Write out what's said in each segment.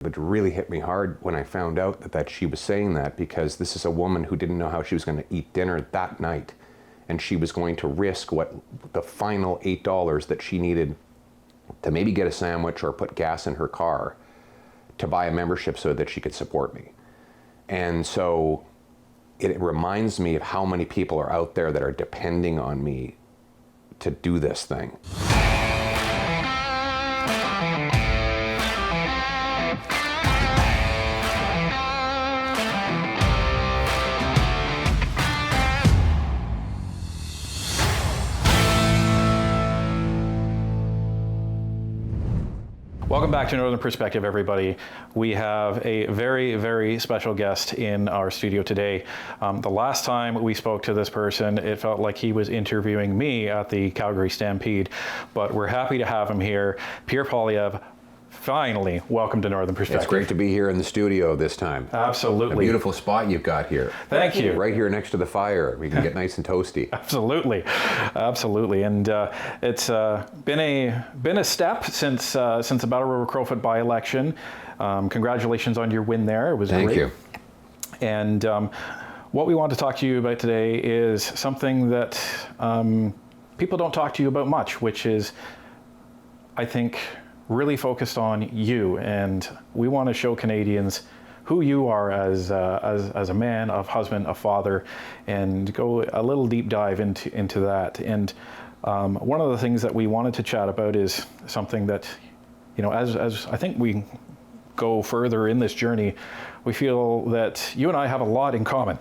It really hit me hard when I found out that she was saying that, because this is a woman who didn't know how she was going to eat dinner that night. And she was going to risk what the final $8 that she needed to maybe get a sandwich or put gas in her car to buy a membership so that she could support me. And so it reminds me of how many people are out there that are depending on me to do this thing. Welcome back to Northern Perspective, everybody. We have a very, very special guest in our studio today. The last time we spoke to this person, it felt like he was interviewing me at the Calgary Stampede, but we're happy to have him here. Pierre Poilievre, finally, welcome to Northern Perspective. It's great to be here in the studio this time. Absolutely. A beautiful spot you've got here. Thank you. Right here next to the fire. We can get nice and toasty. Absolutely, absolutely, and it's been a step since the Battle River Crowfoot by-election. Congratulations on your win there. It was Thank great. you. And what we want to talk to you about today is something that people don't talk to you about much, which is, I think, really focused on you. And we want to show Canadians who you are as a man, a husband, a father, and go a little deep dive into that. And one of the things that we wanted to chat about is something that, you know, as I think we go further in this journey, we feel that you and I have a lot in common.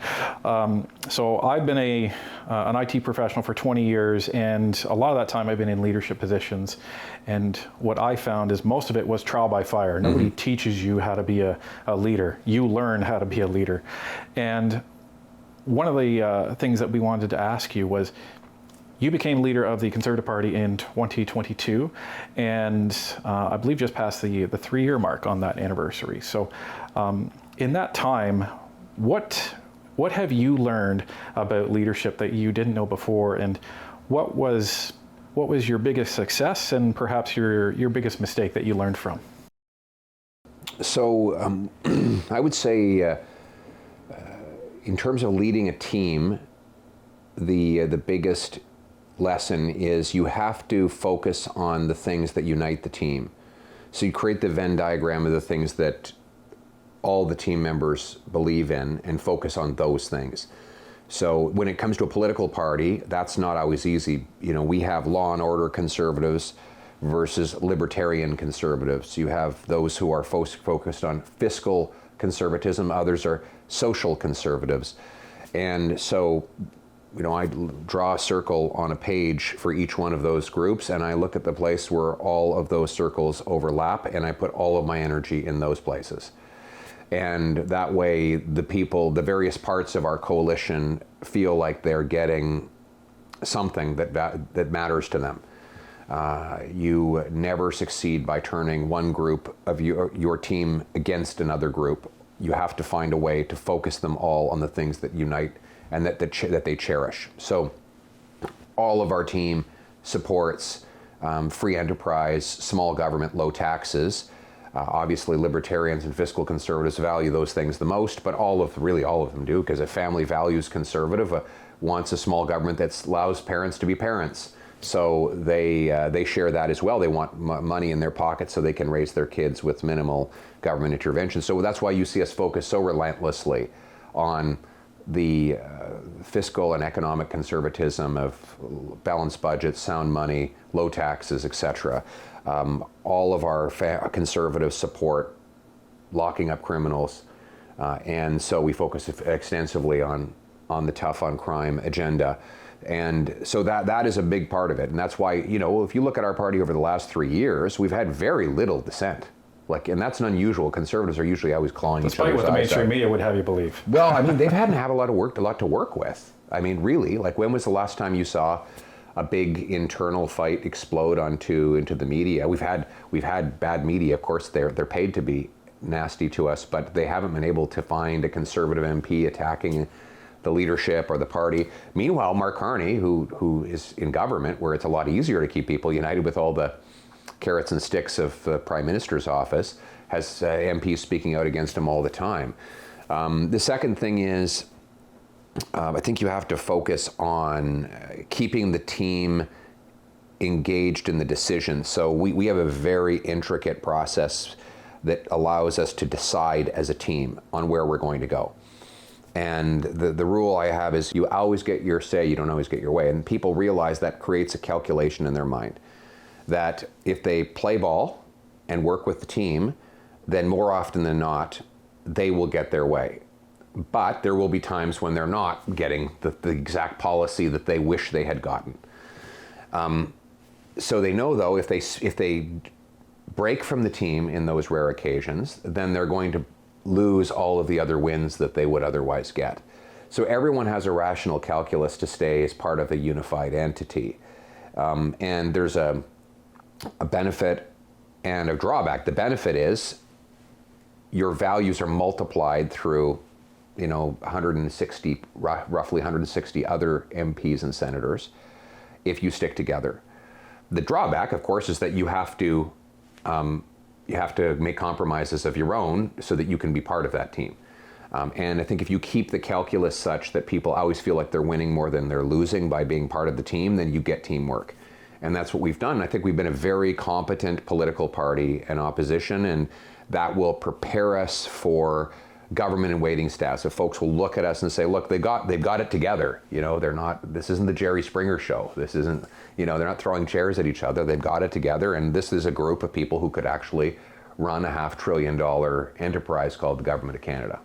So I've been an IT professional for 20 years, and a lot of that time I've been in leadership positions. And what I found is most of it was trial by fire. Nobody teaches you how to be a leader. You learn how to be a leader. And one of the things that we wanted to ask you was, you became leader of the Conservative Party in 2022, and I believe just passed the 3-year mark on that anniversary. So in that time, what have you learned about leadership that you didn't know before, and what was your biggest success and perhaps your biggest mistake that you learned from? So I would say in terms of leading a team, the biggest lesson is you have to focus on the things that unite the team. So you create the Venn diagram of the things that all the team members believe in and focus on those things. So when it comes to a political party, that's not always easy. You know, we have law and order conservatives versus libertarian conservatives. You have those who are focused on fiscal conservatism, others are social conservatives. And so, you know, I draw a circle on a page for each one of those groups, and I look at the place where all of those circles overlap, and I put all of my energy in those places. And that way, the people, the various parts of our coalition feel like they're getting something that matters to them. You never succeed by turning one group of your team against another group. You have to find a way to focus them all on the things that unite and that they cherish. So all of our team supports free enterprise, small government, low taxes. Obviously libertarians and fiscal conservatives value those things the most, but really all of them do, because a family values conservative wants a small government that allows parents to be parents. So they share that as well. They want money in their pockets so they can raise their kids with minimal government intervention. So that's why you see us focus so relentlessly on the fiscal and economic conservatism of balanced budgets, sound money, low taxes, etc. All of our conservatives support locking up criminals, and so we focus extensively on the tough on crime agenda. And so that is a big part of it, and that's why, you know, if you look at our party over the last 3 years, we've had very little dissent. And that's an unusual. Conservatives are usually always clawing each other's eyes out. Despite what the mainstream media would have you believe. Well, I mean, they hadn't had a lot to work with. I mean, really, like, when was the last time you saw a big internal fight explode into the media? We've had bad media, of course. They're paid to be nasty to us, but they haven't been able to find a conservative MP attacking the leadership or the party. Meanwhile, Mark Carney, who is in government, where it's a lot easier to keep people united with all the carrots and sticks of the Prime Minister's office, has MPs speaking out against him all the time. The second thing is, I think you have to focus on keeping the team engaged in the decision. So we have a very intricate process that allows us to decide as a team on where we're going to go. And the rule I have is you always get your say, you don't always get your way. And people realize that creates a calculation in their mind. That if they play ball and work with the team, then more often than not, they will get their way. But there will be times when they're not getting the exact policy that they wish they had gotten. So they know, though, if they break from the team in those rare occasions, then they're going to lose all of the other wins that they would otherwise get. So everyone has a rational calculus to stay as part of a unified entity. And there's a benefit and a drawback. The benefit is your values are multiplied through, roughly 160 other MPs and senators if you stick together. The drawback, of course, is that you have to make compromises of your own so that you can be part of that team. And I think if you keep the calculus such that people always feel like they're winning more than they're losing by being part of the team, then you get teamwork. And that's what we've done. I think we've been a very competent political party and opposition, and that will prepare us for government and waiting staff. So folks will look at us and say, look, they've got it together. This isn't the Jerry Springer show. This isn't, they're not throwing chairs at each other. They've got it together. And this is a group of people who could actually run a $500 billion enterprise called the Government of Canada.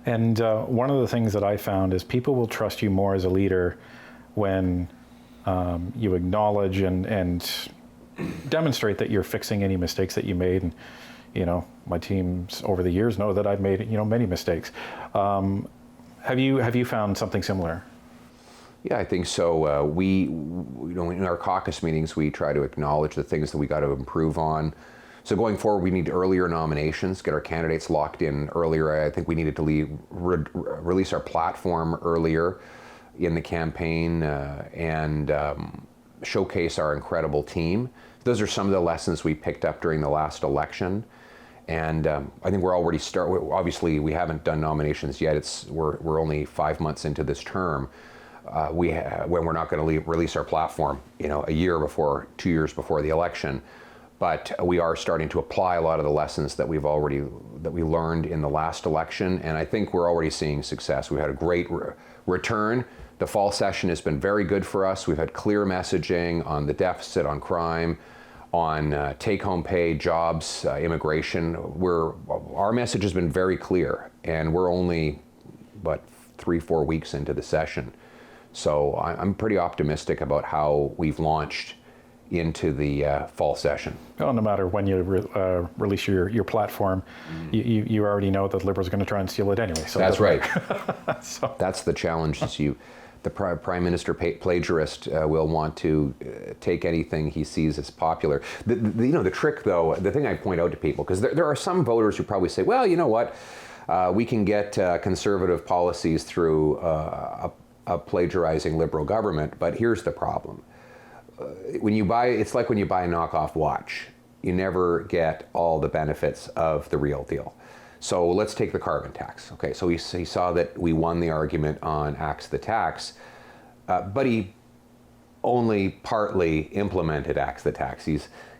And one of the things that I found is people will trust you more as a leader when you acknowledge and demonstrate that you're fixing any mistakes that you made. And, my teams over the years know that I've made, many mistakes. Have you found something similar? Yeah, I think so. We, in our caucus meetings, we try to acknowledge the things that we got to improve on. So going forward, we need earlier nominations, get our candidates locked in earlier. I think we needed to release our platform earlier in the campaign and showcase our incredible team. Those are some of the lessons we picked up during the last election. And I think we're already obviously, we haven't done nominations yet. We're only 5 months into this term. When we're not going to release our platform, a year before, 2 years before the election. But we are starting to apply a lot of the lessons that we learned in the last election, and I think we're already seeing success. We've had a great return. The fall session has been very good for us. We've had clear messaging on the deficit, on crime, on take-home pay, jobs, immigration. Our message has been very clear, and we're only, 3-4 weeks into the session. So I'm pretty optimistic about how we've launched into the fall session. Well, no matter when you release your platform, you already know that Liberals are going to try and steal it anyway. So that's right. So. That's the challenge. The Prime Minister plagiarist will want to take anything he sees as popular. The trick, though, the thing I point out to people, because there are some voters who probably say, well, you know what, we can get conservative policies through a plagiarizing Liberal government, but here's the problem. It's like when you buy a knockoff watch. You never get all the benefits of the real deal. So let's take the carbon tax. Okay, so he saw that we won the argument on Axe the Tax, but he only partly implemented Axe the Tax.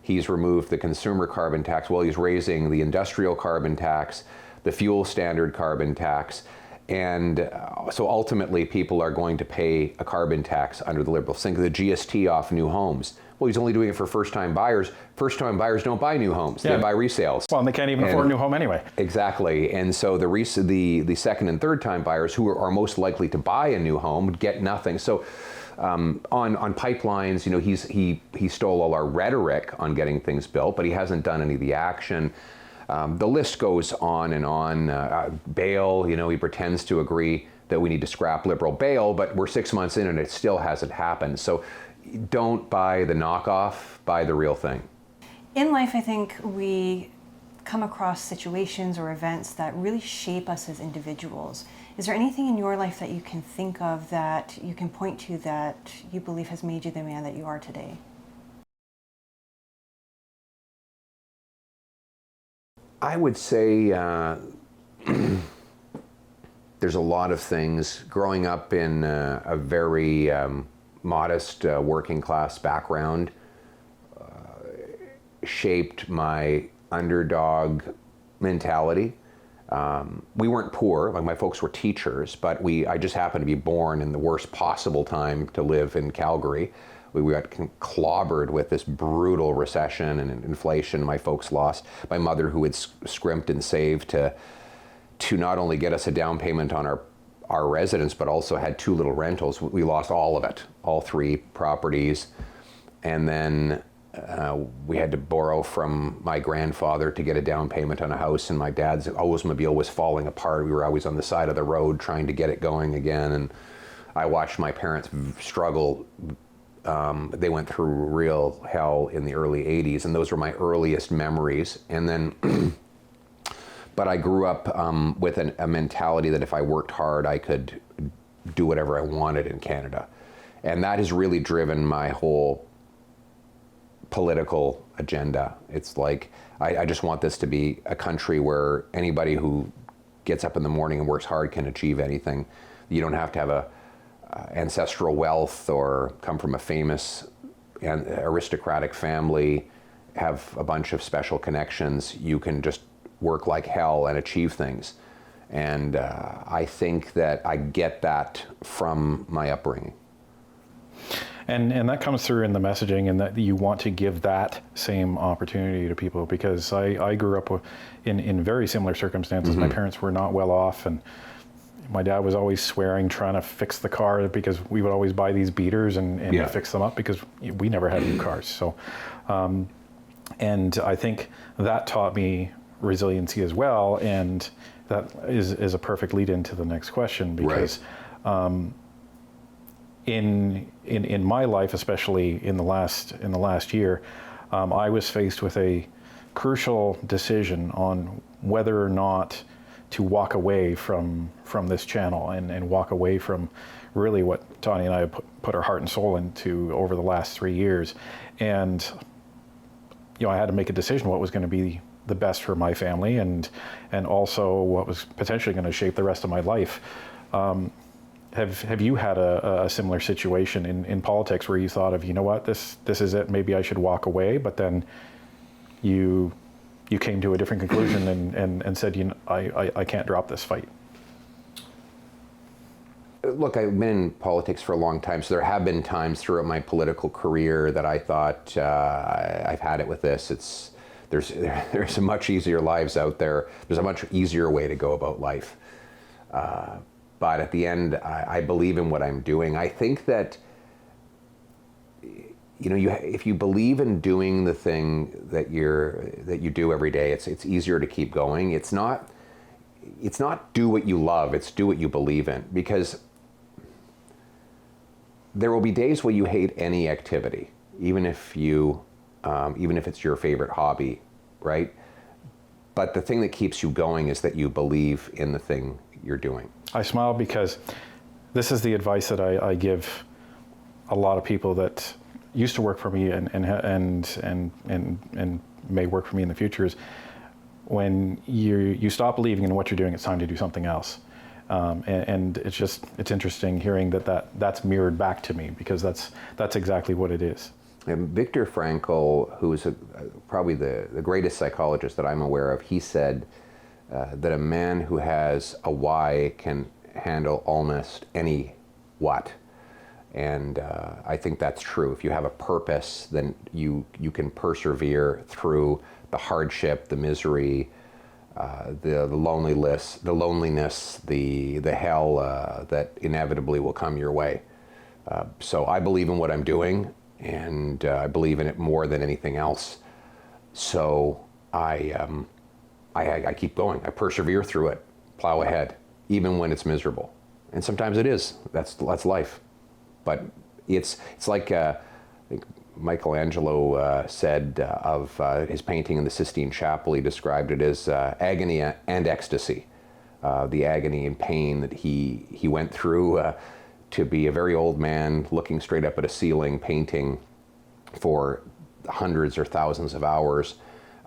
He's removed the consumer carbon tax. Well, he's raising the industrial carbon tax, the fuel standard carbon tax, and so ultimately people are going to pay a carbon tax under the Liberals. Think of the GST off new homes. Well, he's only doing it for first-time buyers. First-time buyers don't buy new homes. Yeah. They buy resales. Well, and they can't even afford a new home anyway. Exactly. And so the second and third-time buyers who are most likely to buy a new home would get nothing. So on pipelines, he stole all our rhetoric on getting things built, but he hasn't done any of the action. The list goes on and on. Bail, he pretends to agree that we need to scrap Liberal bail, but we're 6 months in and it still hasn't happened. So don't buy the knockoff, buy the real thing. In life, I think we come across situations or events that really shape us as individuals. Is there anything in your life that you can think of that you can point to that you believe has made you the man that you are today? I would say there's a lot of things. Growing up in a very modest working class background shaped my underdog mentality. We weren't poor, like my folks were teachers, but I just happened to be born in the worst possible time to live in Calgary. We got clobbered with this brutal recession and inflation. My folks lost my mother, who had scrimped and saved to not only get us a down payment on our residence, but also had 2 little rentals. We lost all of it, all 3 properties. And then we had to borrow from my grandfather to get a down payment on a house, and my dad's Oldsmobile was falling apart. We were always on the side of the road trying to get it going again. And I watched my parents struggle. They went through real hell in the early 80s, and those were my earliest memories. And then but I grew up with a mentality that if I worked hard, I could do whatever I wanted in Canada. And that has really driven my whole political agenda. It's like, I just want this to be a country where anybody who gets up in the morning and works hard can achieve anything. You don't have to have a ancestral wealth or come from a famous and aristocratic family, have a bunch of special connections. You can just work like hell and achieve things. And I think that I get that from my upbringing. And that comes through in the messaging, and that you want to give that same opportunity to people, because I grew up in very similar circumstances. Mm-hmm. My parents were not well off, and my dad was always swearing, trying to fix the car, because we would always buy these beaters and fix them up, because we never had new cars. So, and I think that taught me resiliency as well, and that is a perfect lead into the next question, because right. In my life, especially in the last year, I was faced with a crucial decision on whether or not to walk away from this channel and walk away from really what Tani and I have put our heart and soul into over the last 3 years. And I had to make a decision what was going to be the best for my family, and also what was potentially going to shape the rest of my life. Have you had a similar situation in politics where you thought of, what, this is it, maybe I should walk away, but then you came to a different conclusion and said, I can't drop this fight? Look, I've been in politics for a long time, so there have been times throughout my political career that I thought, I've had it with this. There's a much easier lives out there. There's a much easier way to go about life. But at the end, I believe in what I'm doing. I think that, if you believe in doing the thing that you do every day, it's easier to keep going. It's not do what you love, it's do what you believe in. Because there will be days where you hate any activity, even if it's your favorite hobby, right? But the thing that keeps you going is that you believe in the thing you're doing. I smile because this is the advice that I give a lot of people that used to work for me and may work for me in the future, is when you stop believing in what you're doing, it's time to do something else. And it's interesting hearing that's mirrored back to me, because that's exactly what it is. And Viktor Frankl, who is probably the greatest psychologist that I'm aware of, he said that a man who has a why can handle almost any what. And I think that's true. If you have a purpose, then you can persevere through the hardship, the misery, the loneliness, the hell that inevitably will come your way. So I believe in what I'm doing, and I believe in it more than anything else. So I keep going. I persevere through it, plow ahead, even when it's miserable. And sometimes it is. That's life. But it's like I think Michelangelo said of his painting in the Sistine Chapel. He described it as agony and ecstasy. The agony and pain that he went through to be a very old man looking straight up at a ceiling, painting for hundreds or thousands of hours,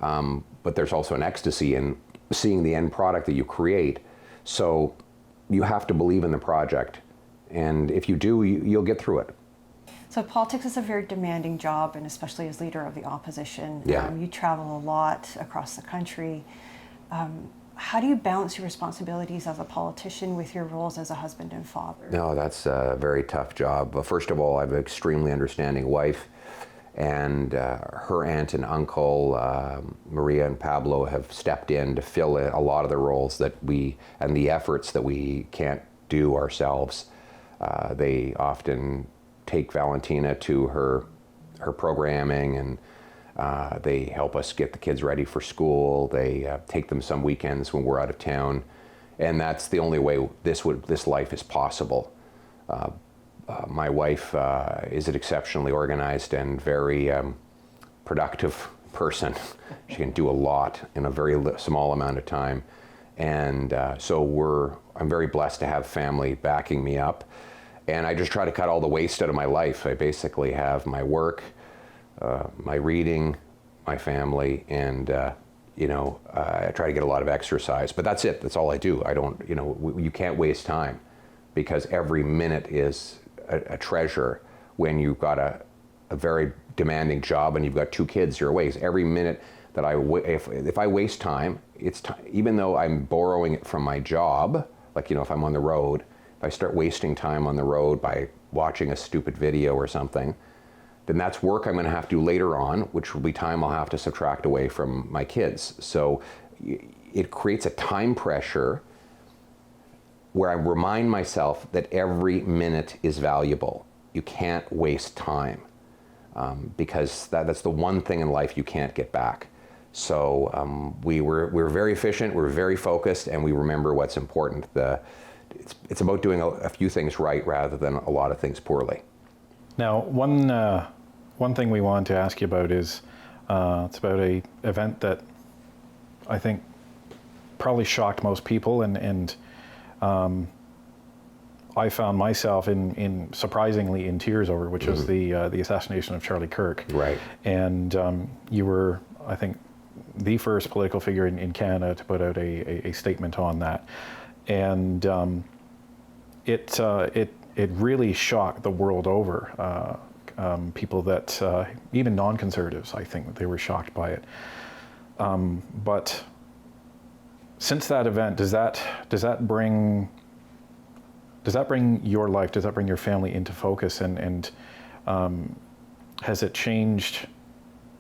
but there's also an ecstasy in seeing the end product that you create. So you have to believe in the project, and if you do, you'll get through it. So politics is a very demanding job, and especially as leader of the opposition. Yeah. You travel a lot across the country. How do you balance your responsibilities as a politician with your roles as a husband and father? No, that's a very tough job. But first of all, I have an extremely understanding wife, and her aunt and uncle, Maria and Pablo, have stepped in to fill in a lot of the roles and the efforts that we can't do ourselves. They often take Valentina to her programming, and they help us get the kids ready for school. They take them some weekends when we're out of town, and that's the only way this life is possible. My wife is an exceptionally organized and very productive person. She can do a lot in a very small amount of time, and so I'm very blessed to have family backing me up. And I just try to cut all the waste out of my life. I basically have my work, my reading, my family, and I try to get a lot of exercise. But that's it. That's all I do. I don't. You can't waste time, because every minute is a treasure when you've got a very demanding job and you've got 2 kids your ways. Every minute that if I waste time, it's time. Even though I'm borrowing it from my job, like if I'm on the road. If I start wasting time on the road by watching a stupid video or something, then that's work I'm going to have to do later on, which will be time I'll have to subtract away from my kids. So it creates a time pressure where I remind myself that every minute is valuable. You can't waste time, because that's the one thing in life you can't get back. So we're very efficient, we're very focused, and we remember what's important. It's about doing a few things right rather than a lot of things poorly. Now, one thing we wanted to ask you about is it's about a event that I think probably shocked most people, and I found myself in surprisingly in tears over, which was the assassination of Charlie Kirk. Right. And you were, I think, the first political figure in Canada to put out a statement on that. And it really shocked the world over. People that, even non-conservatives, I think they were shocked by it. But since that event, does that bring your life, does that bring your family into focus, and has it changed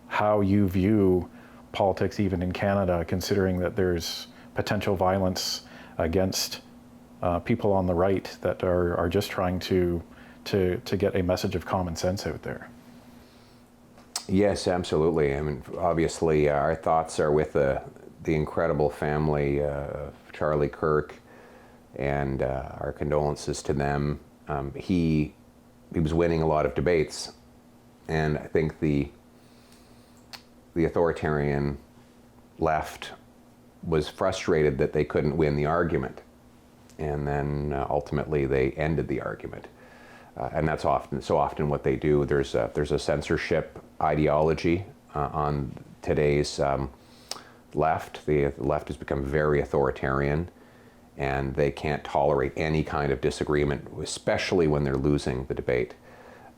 how you view politics even in Canada, considering that there's potential violence against people on the right that are just trying to get a message of common sense out there? Yes, absolutely. I mean, obviously, our thoughts are with the incredible family of Charlie Kirk, and our condolences to them. He was winning a lot of debates, and I think the authoritarian left was frustrated that they couldn't win the argument, and then ultimately they ended the argument. And that's often what they do. There's a censorship ideology on today's left. The left has become very authoritarian, and they can't tolerate any kind of disagreement, especially when they're losing the debate.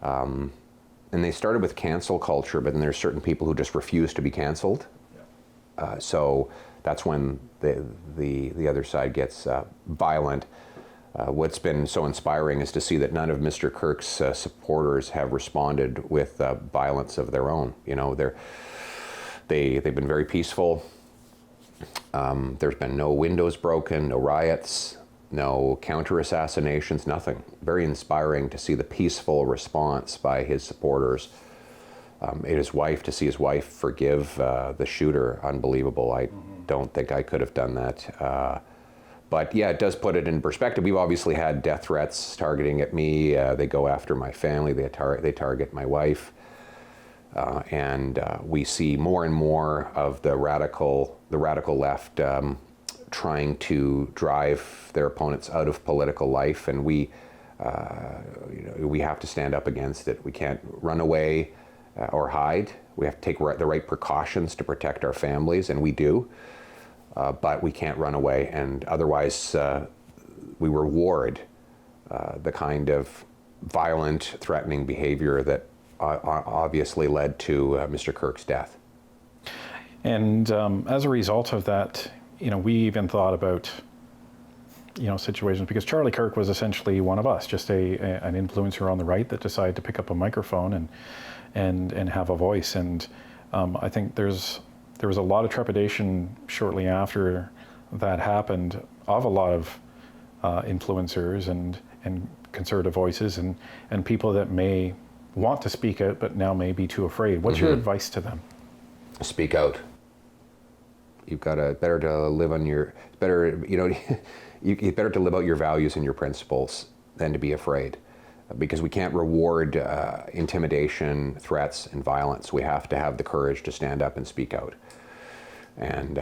And they started with cancel culture, but then there's certain people who just refuse to be canceled. So that's when the other side gets violent. What's been so inspiring is to see that none of Mr. Kirk's supporters have responded with violence of their own. They've been very peaceful. There's been no windows broken, no riots, no counter-assassinations, nothing. Very inspiring to see the peaceful response by his supporters. To see his wife forgive the shooter, unbelievable. I don't think I could have done that. But yeah, it does put it in perspective. We've obviously had death threats targeting at me. They go after my family. They target my wife. And we see more and more of the radical left trying to drive their opponents out of political life, and we have to stand up against it. We can't run away or hide. We have to take the right precautions to protect our families, and we do. But we can't run away, and otherwise we reward the kind of violent, threatening behavior that obviously led to Mr. Kirk's death. And as a result of that, we even thought about, situations, because Charlie Kirk was essentially one of us, just an influencer on the right that decided to pick up a microphone and have a voice. And I think there was a lot of trepidation shortly after that happened of a lot of influencers and conservative voices and people that may want to speak out but now may be too afraid. What's your advice to them? Speak out. You've got to better to live on your it's better to live out your values and your principles than to be afraid, because we can't reward intimidation, threats, and violence. We have to have the courage to stand up and speak out, and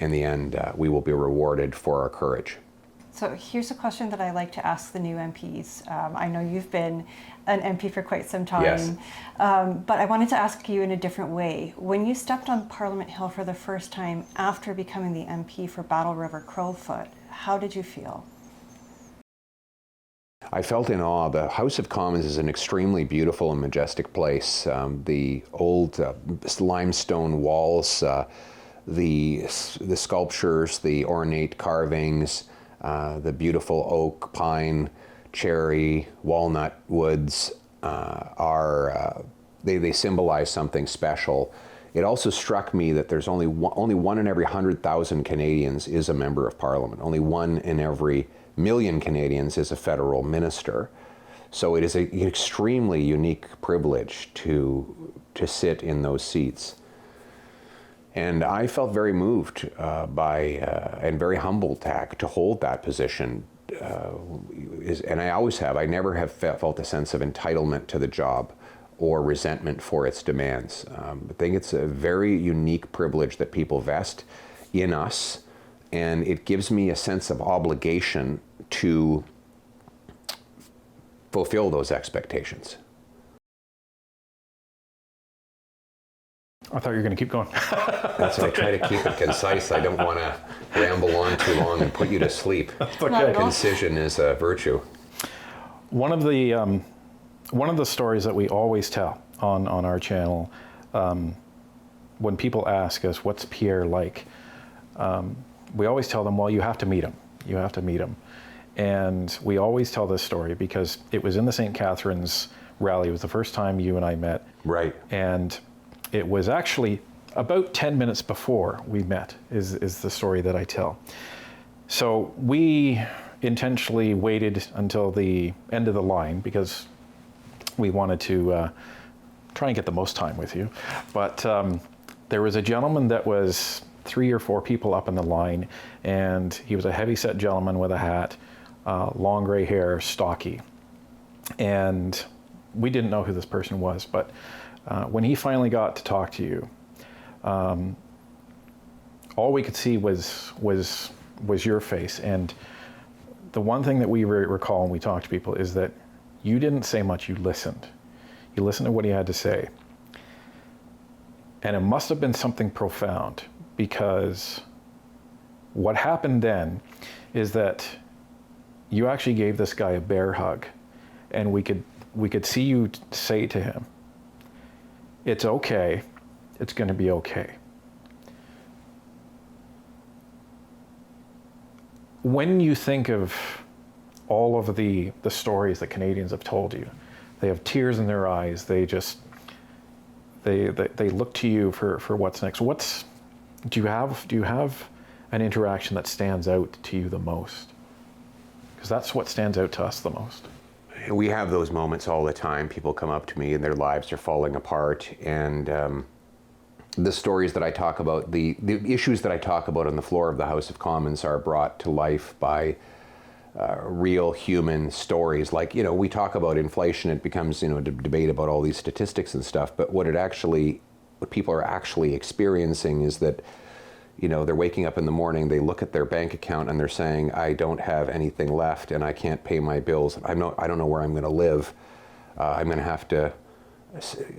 in the end, we will be rewarded for our courage. So here's a question that I like to ask the new MPs. I know you've been an MP for quite some time, yes. But I wanted to ask you in a different way. When you stepped on Parliament Hill for the first time after becoming the MP for Battle River Crowfoot, how did you feel? I felt in awe. The House of Commons is an extremely beautiful and majestic place. The old limestone walls, the sculptures, the ornate carvings, the beautiful oak, pine, cherry, walnut woods they symbolize something special. It also struck me that there's only one in every 100,000 Canadians is a member of Parliament. Only one in every million Canadians is a federal minister. So it is an extremely unique privilege to sit in those seats. And I felt very moved and very humbled to hold that position. And I always have. I never have felt a sense of entitlement to the job or resentment for its demands. I think it's a very unique privilege that people vest in us, and it gives me a sense of obligation to fulfill those expectations. I thought you were going to keep going. That's why I try to keep it concise. I don't want to ramble on too long and put you to sleep. Okay. Concision is a virtue. One of the stories that we always tell on our channel, when people ask us, what's Pierre like? We always tell them, well, you have to meet him. You have to meet him. And we always tell this story because it was in the St. Catharines rally. It was the first time you and I met. Right. And it was actually about 10 minutes before we met is the story that I tell. So we intentionally waited until the end of the line because we wanted to try and get the most time with you. But there was a gentleman that was 3 or 4 people up in the line, and he was a heavy-set gentleman with a hat, long gray hair, stocky. And we didn't know who this person was, but when he finally got to talk to you, all we could see was your face. And the one thing that we recall when we talk to people is that you didn't say much, you listened. You listened to what he had to say. And it must have been something profound, because what happened then is that you actually gave this guy a bear hug, and we could see you say to him, it's okay, it's going to be okay. When you think of all of the stories that Canadians have told you, they have tears in their eyes, they look to you for what's next. Do you have an interaction that stands out to you the most? Because that's what stands out to us the most. We have those moments all the time. People come up to me and their lives are falling apart, and the stories that I talk about, the issues that I talk about on the floor of the House of Commons are brought to life by real human stories. Like, we talk about inflation, it becomes, a debate about all these statistics and stuff, but what people are actually experiencing is that, they're waking up in the morning, they look at their bank account and they're saying, I don't have anything left and I can't pay my bills. I don't know where I'm going to live. I'm going to have to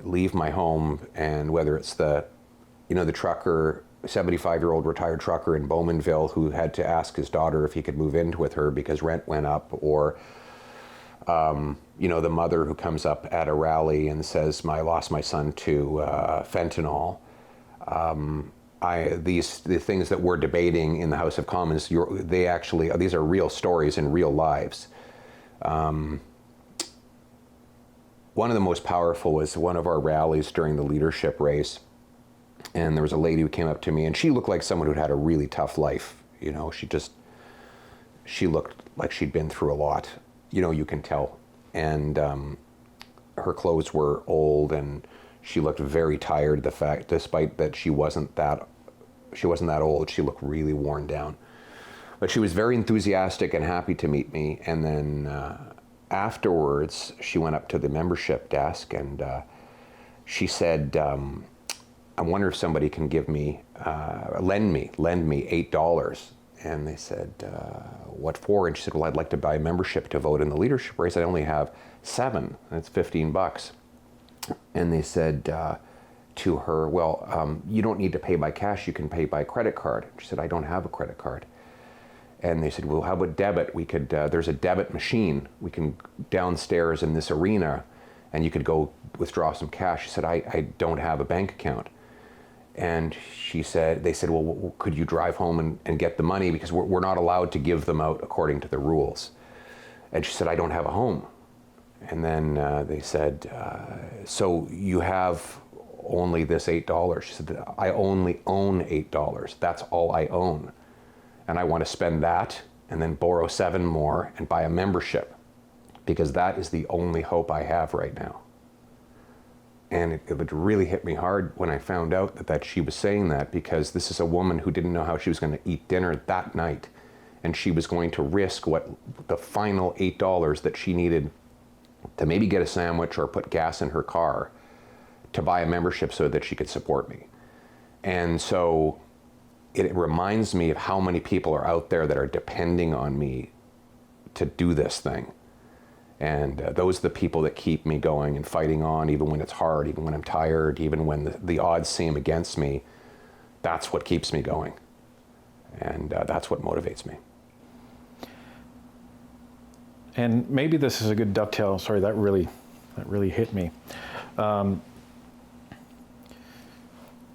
leave my home, and whether it's the trucker, 75-year-old retired trucker in Bowmanville who had to ask his daughter if he could move in with her because rent went up, or the mother who comes up at a rally and says, I lost my son to fentanyl. The things that we're debating in the House of Commons, these are real stories in real lives. One of the most powerful was one of our rallies during the leadership race, and there was a lady who came up to me, and she looked like someone who'd had a really tough life. She looked like she'd been through a lot. You can tell. And her clothes were old, and she looked very tired. Despite that she wasn't that old, she looked really worn down. But she was very enthusiastic and happy to meet me. And then afterwards, she went up to the membership desk, and she said, I wonder if somebody can lend me $8. And they said, what for? And she said, well, I'd like to buy a membership to vote in the leadership race. I only have 7, and it's $15. And they said to her, well, you don't need to pay by cash, you can pay by credit card. She said, I don't have a credit card. And they said, well, how about debit? We could, there's a debit machine. We can downstairs in this arena, and you could go withdraw some cash. She said, I don't have a bank account. And they said, well, could you drive home and get the money? Because we're not allowed to give them out according to the rules. And she said, I don't have a home. And then they said, so you have only this $8. She said, I only own $8. That's all I own. And I want to spend that and then borrow 7 more and buy a membership, because that is the only hope I have right now. And it really hit me hard when I found out that she was saying that, because this is a woman who didn't know how she was going to eat dinner that night. And she was going to risk the final $8 that she needed to maybe get a sandwich or put gas in her car to buy a membership so that she could support me. And so it reminds me of how many people are out there that are depending on me to do this thing. And those are the people that keep me going and fighting on, even when it's hard, even when I'm tired, even when the odds seem against me. That's what keeps me going. And that's what motivates me. And maybe this is a good dovetail. Sorry, that really hit me.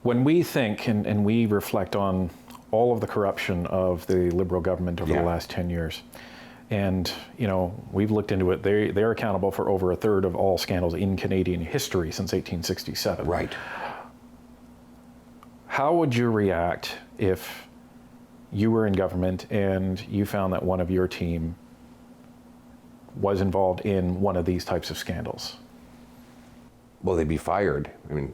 When we think and we reflect on all of the corruption of the Liberal government over the last 10 years, and we've looked into it, they're accountable for over a third of all scandals in Canadian history since 1867. Right. How would you react if you were in government and you found that one of your team was involved in one of these types of scandals? Well, they'd be fired. I mean,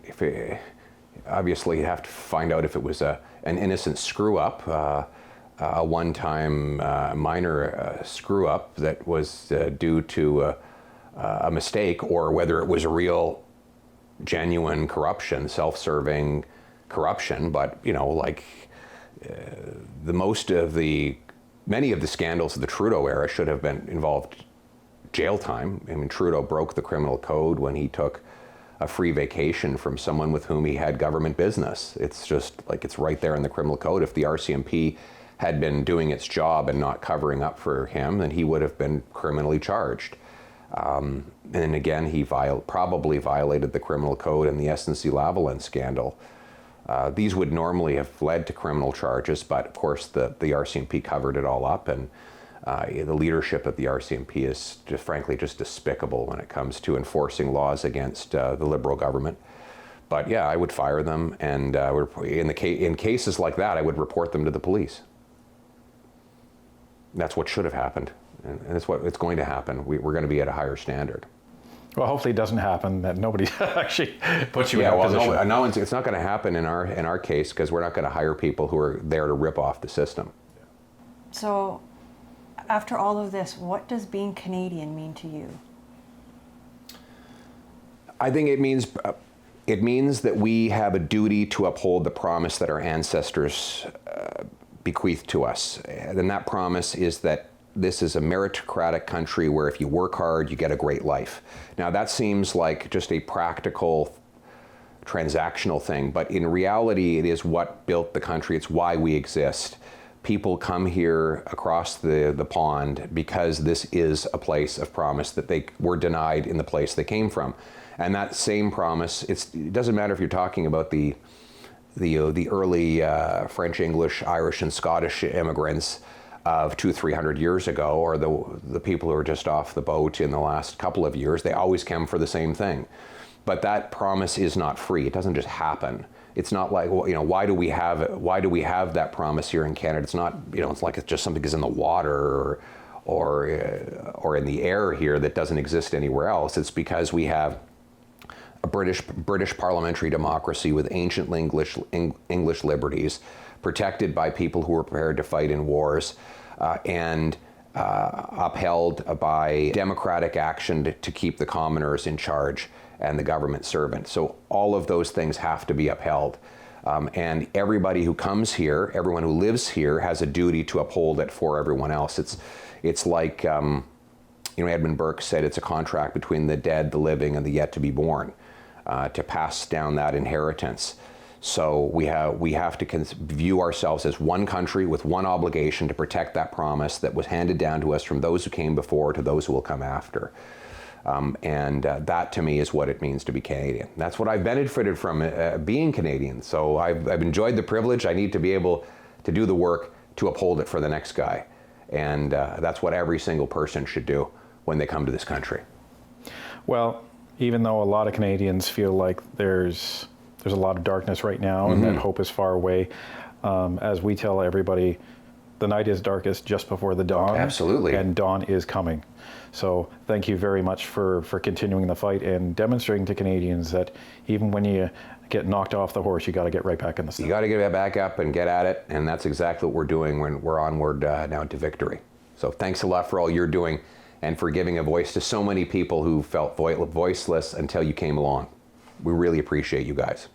obviously you have to find out if it was an innocent screw-up, a one-time minor screw-up that was due to a mistake, or whether it was a real, genuine corruption, self-serving corruption. But many of the scandals of the Trudeau era should have been involved jail time. I mean, Trudeau broke the criminal code when he took a free vacation from someone with whom he had government business. It's just it's right there in the criminal code. If the RCMP had been doing its job and not covering up for him, then he would have been criminally charged. And again, he probably violated the criminal code in the SNC-Lavalin scandal. These would normally have led to criminal charges, but of course the RCMP covered it all up, and the leadership of the RCMP is frankly just despicable when it comes to enforcing laws against the Liberal government. But yeah, I would fire them, and in cases like that, I would report them to the police. That's what should have happened, and that's what it's going to happen. We're going to be at a higher standard. Well, hopefully it doesn't happen, that nobody actually puts you in that position. No, it's not going to happen in our case, because we're not going to hire people who are there to rip off the system. So, after all of this, what does being Canadian mean to you? I think it means that we have a duty to uphold the promise that our ancestors bequeathed to us. And that promise is that this is a meritocratic country where if you work hard, you get a great life. Now that seems like just a practical, transactional thing, but in reality, it is what built the country. It's why we exist. People come here across the pond because this is a place of promise that they were denied in the place they came from. And that same promise, it doesn't matter if you're talking about the early French, English, Irish, and Scottish immigrants of 200-300 years ago, or the people who are just off the boat in the last couple of years. They always come for the same thing. But that promise is not free. It doesn't just happen. It's not like, well, why do we have that promise here in Canada? It's not, it's like it's just something is in the water or in the air here that doesn't exist anywhere else. It's because we have a British parliamentary democracy with ancient English liberties, protected by people who were prepared to fight in wars, and upheld by democratic action to keep the commoners in charge and the government servant. So all of those things have to be upheld. And everybody who comes here, everyone who lives here, has a duty to uphold it for everyone else. It's like, Edmund Burke said, it's a contract between the dead, the living, and the yet to be born, to pass down that inheritance. So we have to view ourselves as one country with one obligation to protect that promise that was handed down to us from those who came before to those who will come after. And that to me is what it means to be Canadian. That's what I've benefited from being Canadian. So I've enjoyed the privilege. I need to be able to do the work to uphold it for the next guy. And that's what every single person should do when they come to this country. Well, even though a lot of Canadians feel like there's a lot of darkness right now and that hope is far away, as we tell everybody, the night is darkest just before the dawn. Absolutely. And dawn is coming. So thank you very much for continuing the fight and demonstrating to Canadians that even when you get knocked off the horse, you got to get right back in the saddle. You got to get back up and get at it, and that's exactly what we're doing when we're onward now to victory. So thanks a lot for all you're doing and for giving a voice to so many people who felt voiceless until you came along. We really appreciate you guys.